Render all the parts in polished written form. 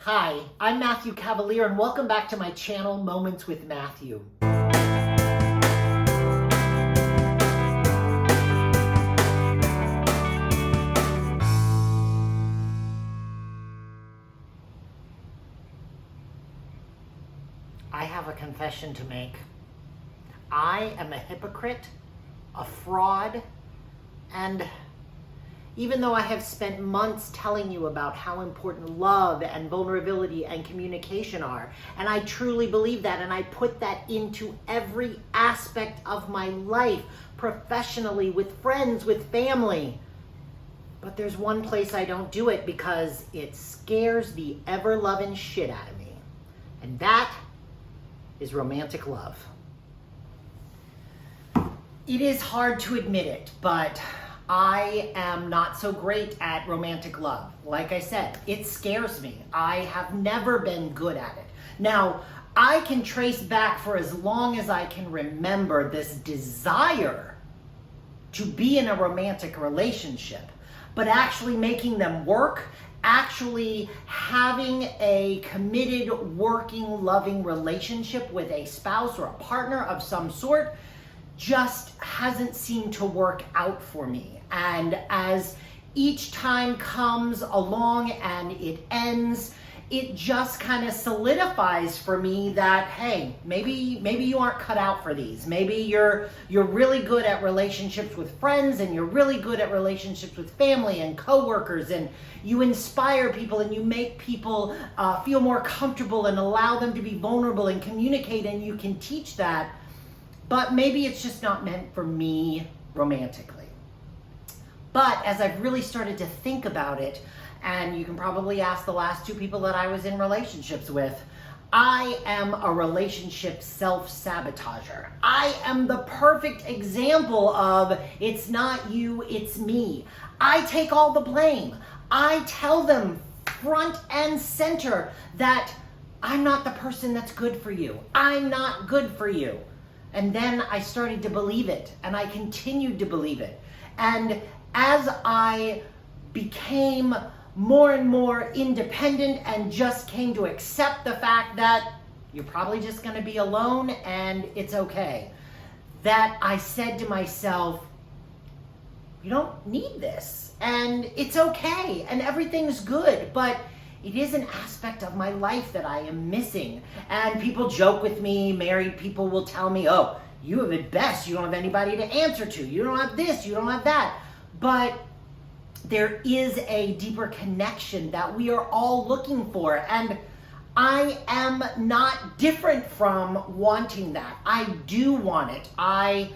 Hi, I'm Matthew Cavalier, and welcome back to my channel, Moments with Matthew. I have a confession to make. I am a hypocrite, a fraud, and even though I have spent months telling you about how important love and vulnerability and communication are, and I truly believe that, and I put that into every aspect of my life, professionally, with friends, with family, but there's one place I don't do it because it scares the ever-loving shit out of me, and that is romantic love. It is hard to admit it, but I am not so great at romantic love. Like I said, it scares me. I have never been good at it. Now, I can trace back for as long as I can remember this desire to be in a romantic relationship, but actually making them work, actually having a committed, working, loving relationship with a spouse or a partner of some sort just hasn't seemed to work out for me. And as each time comes along and it ends, it just kind of solidifies for me that, hey, maybe you aren't cut out for these. Maybe you're really good at relationships with friends, and you're really good at relationships with family and coworkers, and you inspire people and you make people feel more comfortable and allow them to be vulnerable and communicate, and you can teach that. But maybe it's just not meant for me romantically. But as I've really started to think about it, and you can probably ask the last two people that I was in relationships with, I am a relationship self-sabotager. I am the perfect example of it's not you, it's me. I take all the blame. I tell them front and center that I'm not the person that's good for you. I'm not good for you. And then I started to believe it, and I continued to believe it. And as I became more and more independent and just came to accept the fact that you're probably just going to be alone and it's okay, that I said to myself, you don't need this, and it's okay, and everything's good, but it is an aspect of my life that I am missing. And people joke with me, married people will tell me, oh, you have it best, you don't have anybody to answer to, you don't have this, you don't have that. But there is a deeper connection that we are all looking for, and I am not different from wanting that. I do want it. I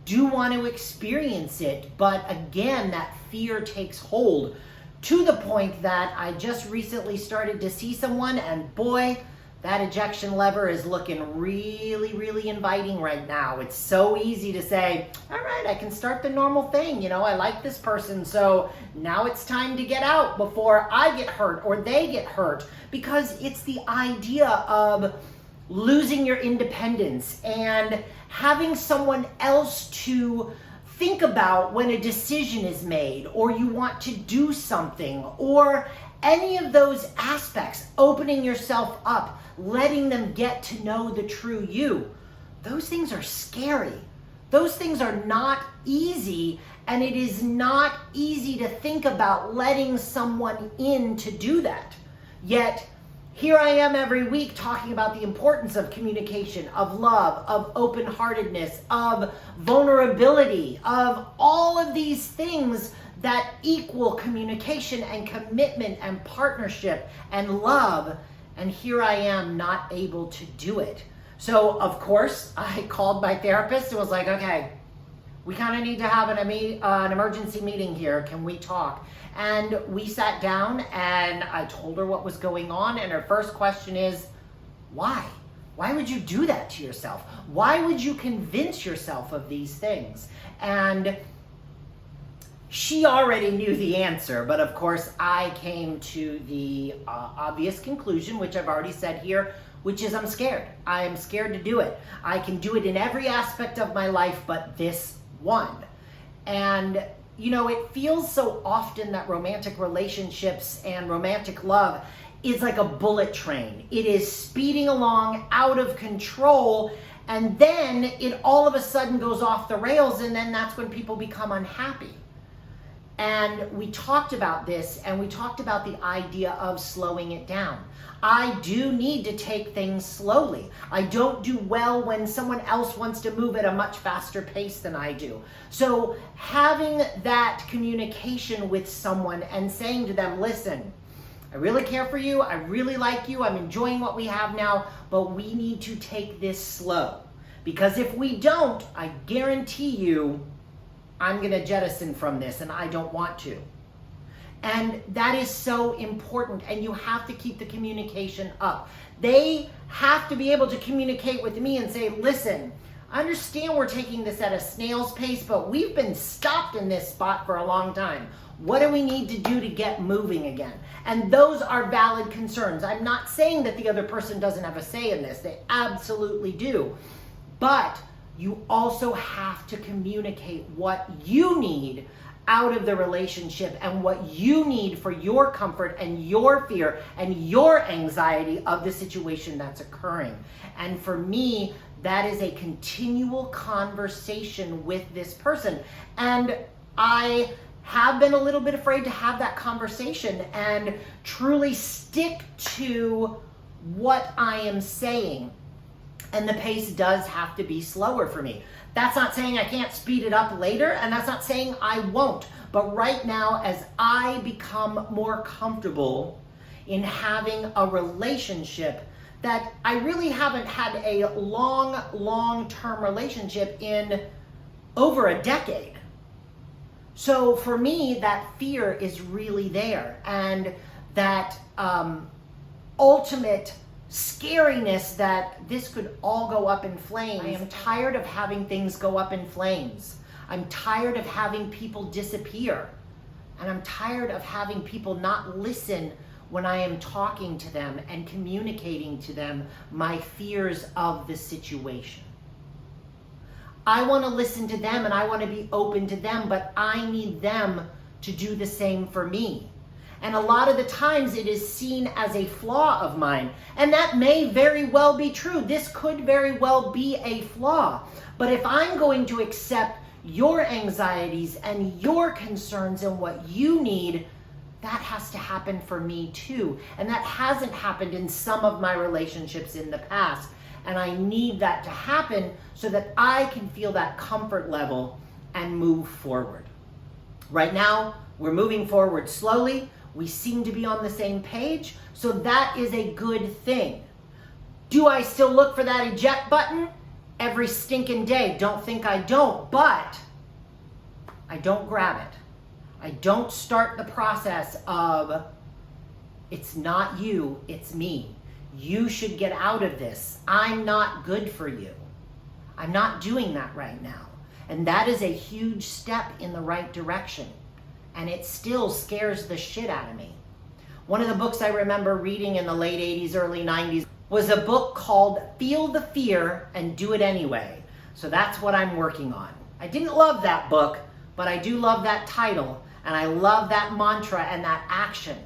do want to experience it, but again, that fear takes hold to the point that I just recently started to see someone, and boy, that ejection lever is looking really, really inviting right now. It's so easy to say, all right, I can start the normal thing. I like this person, so now it's time to get out before I get hurt or they get hurt, because it's the idea of losing your independence and having someone else to think about when a decision is made, or you want to do something, or any of those aspects, opening yourself up, letting them get to know the true you. Those things are scary. Those things are not easy, and it is not easy to think about letting someone in to do that. Yet, here I am every week talking about the importance of communication, of love, of open-heartedness, of vulnerability, of all of these things that equal communication and commitment and partnership and love. And here I am not able to do it. So, of course, I called my therapist and was like, okay, we kind of need to have an emergency meeting here. Can we talk? And we sat down and I told her what was going on. And her first question is, why? Why would you do that to yourself? Why would you convince yourself of these things? And she already knew the answer, but of course I came to the obvious conclusion, which I've already said here, which is I'm scared. I am scared to do it. I can do it in every aspect of my life, but this one. And it feels so often that romantic relationships and romantic love is like a bullet train. It is speeding along out of control, and then it all of a sudden goes off the rails, and then that's when people become unhappy. And we talked about this, and we talked about the idea of slowing it down. I do need to take things slowly. I don't do well when someone else wants to move at a much faster pace than I do. So having that communication with someone and saying to them, listen, I really care for you, I really like you, I'm enjoying what we have now, but we need to take this slow. Because if we don't, I guarantee you, I'm going to jettison from this, and I don't want to. And that is so important, and you have to keep the communication up. They have to be able to communicate with me and say, listen, I understand we're taking this at a snail's pace, but we've been stopped in this spot for a long time. What do we need to do to get moving again? And those are valid concerns. I'm not saying that the other person doesn't have a say in this. They absolutely do. But you also have to communicate what you need out of the relationship and what you need for your comfort and your fear and your anxiety of the situation that's occurring. And for me, that is a continual conversation with this person. And I have been a little bit afraid to have that conversation and truly stick to what I am saying. And the pace does have to be slower for me. That's not saying I can't speed it up later, and that's not saying I won't. But right now, as I become more comfortable in having a relationship that I really haven't had a long-term relationship in over a decade. So for me, that fear is really there, and that ultimate scariness that this could all go up in flames. I am tired of having things go up in flames. I'm tired of having people disappear. And I'm tired of having people not listen when I am talking to them and communicating to them my fears of the situation. I want to listen to them and I want to be open to them, but I need them to do the same for me. And a lot of the times it is seen as a flaw of mine. And that may very well be true. This could very well be a flaw. But if I'm going to accept your anxieties and your concerns and what you need, that has to happen for me too. And that hasn't happened in some of my relationships in the past. And I need that to happen so that I can feel that comfort level and move forward. Right now, we're moving forward slowly. We seem to be on the same page, so that is a good thing. Do I still look for that eject button every stinking day? Don't think I don't, but I don't grab it. I don't start the process of, it's not you, it's me. You should get out of this. I'm not good for you. I'm not doing that right now. And that is a huge step in the right direction. And it still scares the shit out of me. One of the books I remember reading in the late 80s, early 90s was a book called Feel the Fear and Do It Anyway. So that's what I'm working on. I didn't love that book, but I do love that title, and I love that mantra and that action.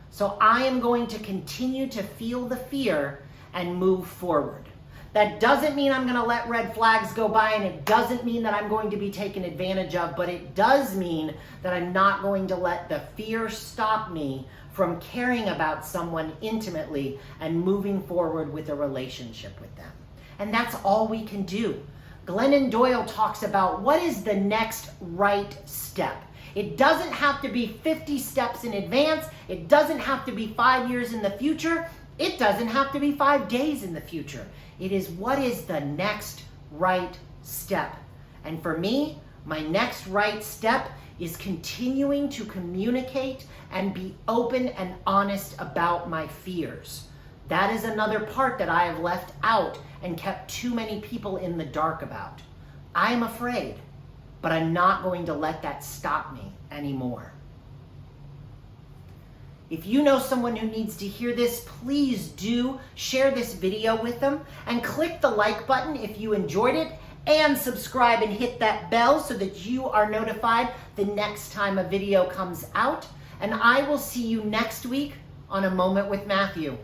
So I am going to continue to feel the fear and move forward. That doesn't mean I'm going to let red flags go by, and it doesn't mean that I'm going to be taken advantage of, but it does mean that I'm not going to let the fear stop me from caring about someone intimately and moving forward with a relationship with them. And that's all we can do. Glennon Doyle talks about what is the next right step. It doesn't have to be 50 steps in advance. It doesn't have to be 5 years in the future. It doesn't have to be 5 days in the future. It is what is the next right step. And for me, my next right step is continuing to communicate and be open and honest about my fears. That is another part that I have left out and kept too many people in the dark about. I am afraid, but I'm not going to let that stop me anymore. If you know someone who needs to hear this, please do share this video with them and click the like button if you enjoyed it, and subscribe and hit that bell so that you are notified the next time a video comes out. And I will see you next week on A Moment with Matthew.